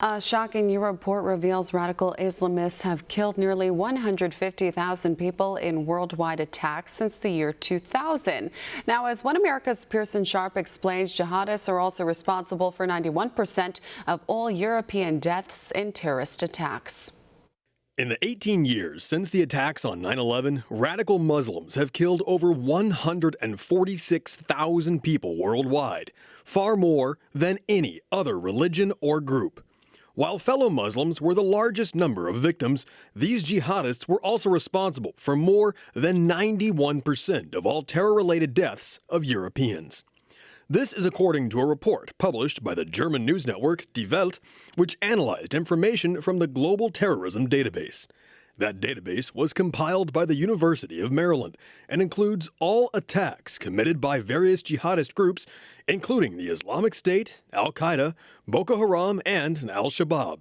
A shocking new report reveals radical Islamists have killed nearly 150,000 people in worldwide attacks since the year 2000. Now, as One America's Pearson explains, jihadists are also responsible for 91% of all European deaths in terrorist attacks. In the 18 years since the attacks on 9/11, radical Muslims have killed over 146,000 people worldwide, far more than any other religion or group. While fellow Muslims were the largest number of victims, these jihadists were also responsible for more than 91% of all terror-related deaths of Europeans. This is according to a report published by the German news network Die Welt, which analyzed information from the Global Terrorism Database. That database was compiled by the University of Maryland and includes all attacks committed by various jihadist groups, including the Islamic State, Al-Qaeda, Boko Haram, and Al-Shabaab.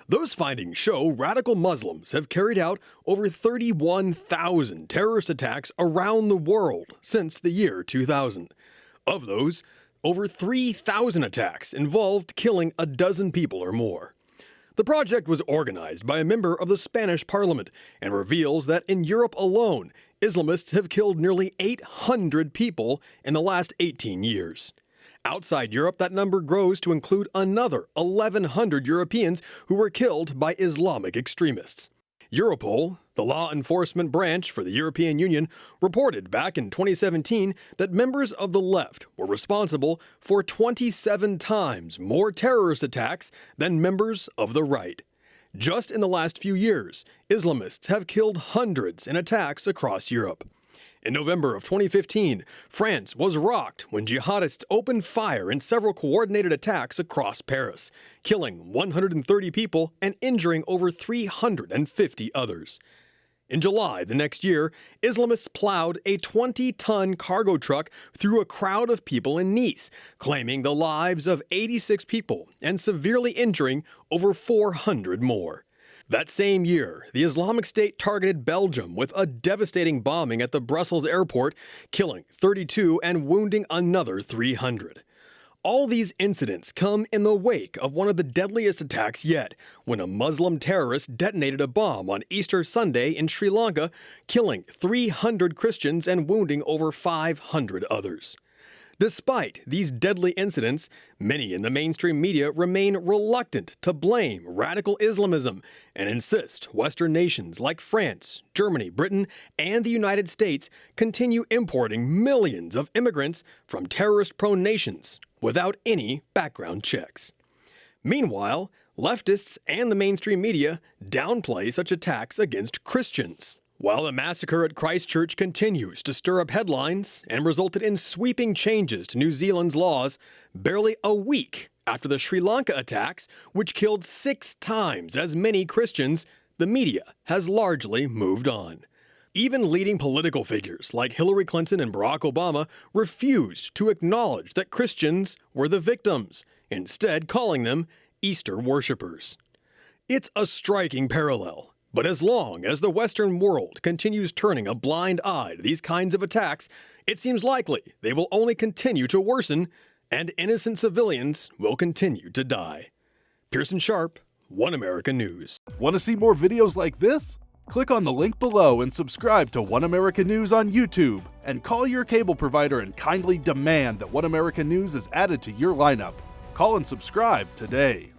Those findings show radical Muslims have carried out over 31,000 terrorist attacks around the world since the year 2000. Of those, over 3,000 attacks involved killing a dozen people or more. The project was organized by a member of the Spanish parliament and reveals that in Europe alone, Islamists have killed nearly 800 people in the last 18 years. Outside Europe, that number grows to include another 1,100 Europeans who were killed by Islamic extremists. Europol, the law enforcement branch for the European Union, reported back in 2017 that members of the left were responsible for 27 times more terrorist attacks than members of the right. Just in the last few years, Islamists have killed hundreds in attacks across Europe. In November of 2015, France was rocked when jihadists opened fire in several coordinated attacks across Paris, killing 130 people and injuring over 350 others. In July the next year, Islamists plowed a 20-ton cargo truck through a crowd of people in Nice, claiming the lives of 86 people and severely injuring over 400 more. That same year, the Islamic State targeted Belgium with a devastating bombing at the Brussels airport, killing 32 and wounding another 300. All these incidents come in the wake of one of the deadliest attacks yet, when a Muslim terrorist detonated a bomb on Easter Sunday in Sri Lanka, killing 300 Christians and wounding over 500 others. Despite these deadly incidents, many in the mainstream media remain reluctant to blame radical Islamism and insist Western nations like France, Germany, Britain, and the United States continue importing millions of immigrants from terrorist-prone nations without any background checks. Meanwhile, leftists and the mainstream media downplay such attacks against Christians. While the massacre at Christchurch continues to stir up headlines and resulted in sweeping changes to New Zealand's laws, barely a week after the Sri Lanka attacks, which killed 6 times as many Christians, the media has largely moved on. Even leading political figures like Hillary Clinton and Barack Obama refused to acknowledge that Christians were the victims, instead calling them Easter worshippers. It's a striking parallel. But as long as the Western world continues turning a blind eye to these kinds of attacks, it seems likely they will only continue to worsen, and innocent civilians will continue to die. Pearson Sharp, One America News. Want to see more videos like this? Click on the link below and subscribe to One America News on YouTube, and call your cable provider and kindly demand that One America News is added to your lineup. Call and subscribe today.